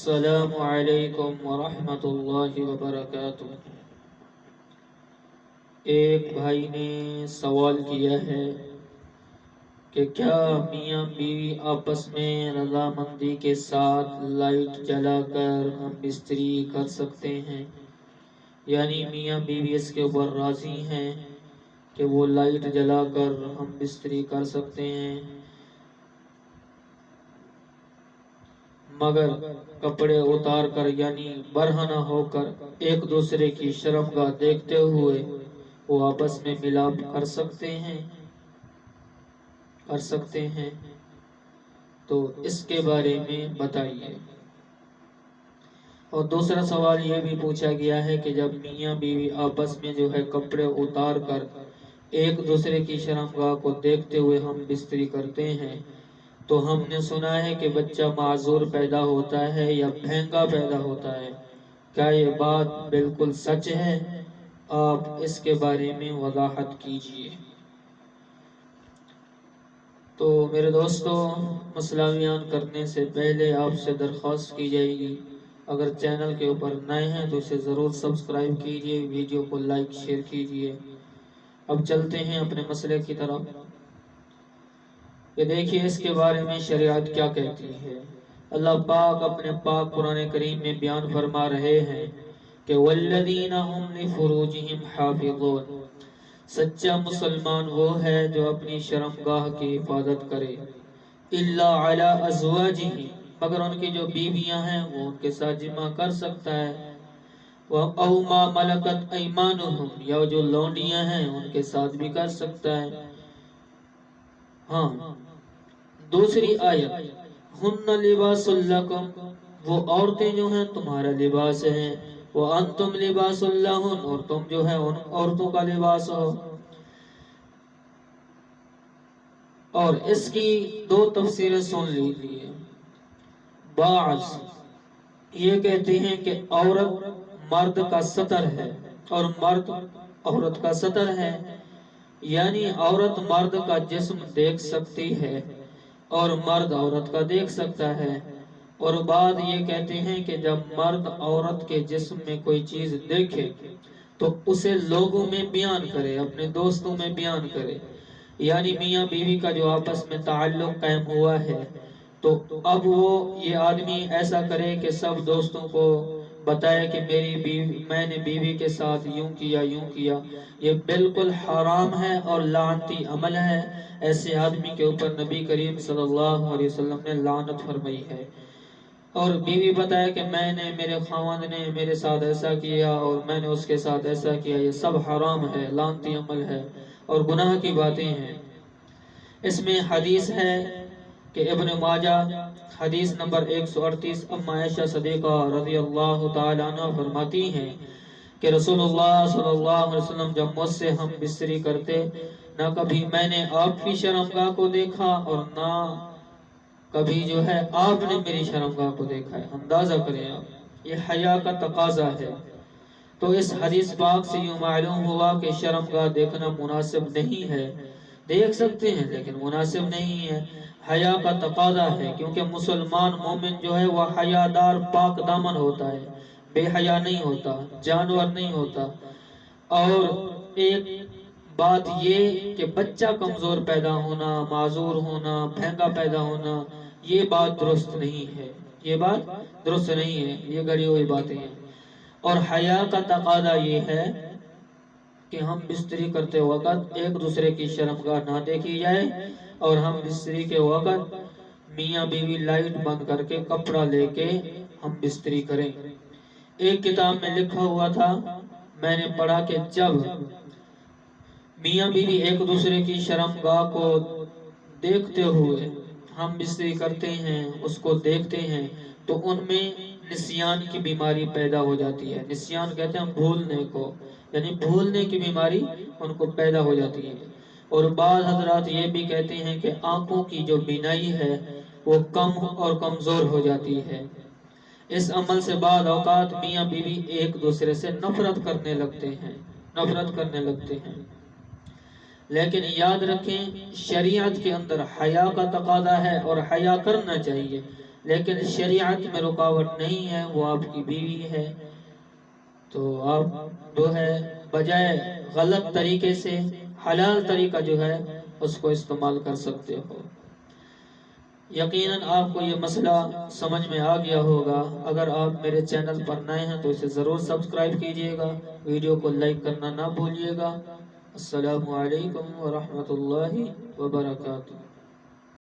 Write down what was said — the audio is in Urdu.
السلام علیکم ورحمۃ اللہ وبرکاتہ۔ ایک بھائی نے سوال کیا ہے کہ کیا میاں بیوی آپس میں رضامندی کے ساتھ لائٹ جلا کر ہم بستری کر سکتے ہیں؟ یعنی میاں بیوی اس کے اوپر راضی ہیں کہ وہ لائٹ جلا کر ہم بستری کر سکتے ہیں، مگر کپڑے اتار کر یعنی برہنہ ہو کر ایک دوسرے کی شرمگاہ دیکھتے ہوئے وہ آپس میں ملاپ کر سکتے ہیں تو اس کے بارے میں بتائیے۔ اور دوسرا سوال یہ بھی پوچھا گیا ہے کہ جب میاں بیوی آپس میں کپڑے اتار کر ایک دوسرے کی شرمگاہ کو دیکھتے ہوئے ہم بستری کرتے ہیں تو ہم نے سنا ہے کہ بچہ معذور پیدا ہوتا ہے یا بھینگا پیدا ہوتا ہے، کیا یہ بات بالکل سچ ہے؟ آپ اس کے بارے میں وضاحت کیجیے۔ تو میرے دوستو، مسئلہ بیان کرنے سے پہلے آپ سے درخواست کی جائے گی، اگر چینل کے اوپر نئے ہیں تو اسے ضرور سبسکرائب کیجیے، ویڈیو کو لائک شیئر کیجیے۔ اب چلتے ہیں اپنے مسئلے کی طرف کہ دیکھیے اس کے بارے میں شریعت کیا کہتی ہے۔ اللہ پاک اپنے پاک قرآن کریم میں بیان فرما رہے ہیں کہ والذین هم لفروجہم حافظون، سچا مسلمان وہ ہے جو اپنی شرمگاہ کی حفاظت کرے، الا علی ازواجہم، مگر ان کی جو بیویاں ہیں وہ ان کے ساتھ جمع کر سکتا ہے، او ما ملکت ایمانہم، یا جو لونڈیاں ہیں ان کے ساتھ بھی کر سکتا ہے۔ ہاں، دوسری آیت ہن لباس لکم، وہ عورتیں جو ہیں تمہارا لباس ہیں، وانتم لباس لہن، اور تم جو ہے ان عورتوں کا لباس ہو۔ اور اس کی دو تفسیریں سن لیجیے۔ بعض یہ کہتے ہیں کہ عورت مرد کا سطر ہے اور مرد عورت کا سطر ہے، یعنی عورت مرد کا جسم دیکھ سکتی ہے اور مرد عورت کا دیکھ سکتا ہے۔ اور بعد یہ کہتے ہیں کہ جب مرد عورت کے جسم میں کوئی چیز دیکھے تو اسے لوگوں میں بیان کرے، اپنے دوستوں میں بیان کرے، یعنی میاں بیوی کا جو آپس میں تعلق قائم ہوا ہے تو اب وہ یہ آدمی ایسا کرے کہ سب دوستوں کو بتائے کہ میں نے بیوی کے ساتھ یوں کیا یوں کیا، یہ بالکل حرام ہے اور لعنتی عمل ہے۔ ایسے آدمی کے اوپر نبی کریم صلی اللہ علیہ وسلم نے لعنت فرمائی ہے۔ اور بیوی بتائے کہ میرے خاوند نے میرے ساتھ ایسا کیا اور میں نے اس کے ساتھ ایسا کیا، یہ سب حرام ہے، لعنتی عمل ہے اور گناہ کی باتیں ہیں۔ اس میں حدیث ہے کہ ابن ماجہ حدیث نمبر 138، ام عائشہ صدیقہ رضی اللہ تعالیٰ عنہ فرماتی ہیں کہ رسول اللہ صلی اللہ علیہ وسلم جب مجھ سے ہم بستری کرتے، نہ کبھی میں نے آپ کی شرمگاہ کو دیکھا اور نہ کبھی آپ نے میری شرمگاہ کو دیکھا ہے۔ اندازہ کریں آپ، یہ حیا کا تقاضا ہے۔ تو اس حدیث پاک سے یوں معلوم ہوا کہ شرمگاہ دیکھنا مناسب نہیں ہے، دیکھ سکتے ہیں لیکن مناسب نہیں ہے، حیا کا تقاضا ہے، کیونکہ مسلمان مومن وہ حیادار پاک دامن ہوتا ہے، بے حیا نہیں ہوتا، جانور نہیں ہوتا۔ اور ایک بات یہ کہ بچہ کمزور پیدا ہونا، معذور ہونا، بھینگا پیدا ہونا، یہ بات درست نہیں ہے، یہ بات درست نہیں ہے، یہ گڑی ہوئی باتیں ہیں۔ اور حیا کا تقاضا یہ ہے کہ ہم بستری کرتے وقت ایک دوسرے کی شرمگاہ نہ دیکھی جائے، اور ہم بستری کے وقت میاں بیوی لائٹ بند کر کے کپڑا لے کے ہم بستری کریں۔ ایک کتاب میں لکھا ہوا تھا، میں نے پڑھا کہ جب میاں بیوی ایک دوسرے کی شرمگاہ کو دیکھتے ہوئے ہم بستری کرتے ہیں، اس کو دیکھتے ہیں تو ان میں نسیان کی بیماری پیدا ہو جاتی ہے۔ نسیان کہتے ہیں بھولنے کو، یعنی بھولنے کی بیماری ان کو پیدا ہو جاتی ہے۔ اور بعض حضرات یہ بھی کہتے ہیں کہ آنکھوں کی جو بینائی ہے وہ کم اور کمزور ہو جاتی ہے۔ اس عمل سے بعض اوقات میاں بیوی ایک دوسرے سے نفرت کرنے لگتے ہیں۔ لیکن یاد رکھیں، شریعت کے اندر حیا کا تقاضا ہے اور حیا کرنا چاہیے۔ لیکن شریعت میں رکاوٹ نہیں ہے، وہ آپ کی بیوی ہے، تو آپ جو ہے بجائے غلط طریقے سے حلال طریقہ جو ہے اس کو استعمال کر سکتے ہو۔ یقیناً آپ کو یہ مسئلہ سمجھ میں آ گیا ہوگا۔ اگر آپ میرے چینل پر نئے ہیں تو اسے ضرور سبسکرائب کیجئے گا، ویڈیو کو لائک کرنا نہ بھولیے گا۔ السلام علیکم ورحمۃ اللہ وبرکاتہ۔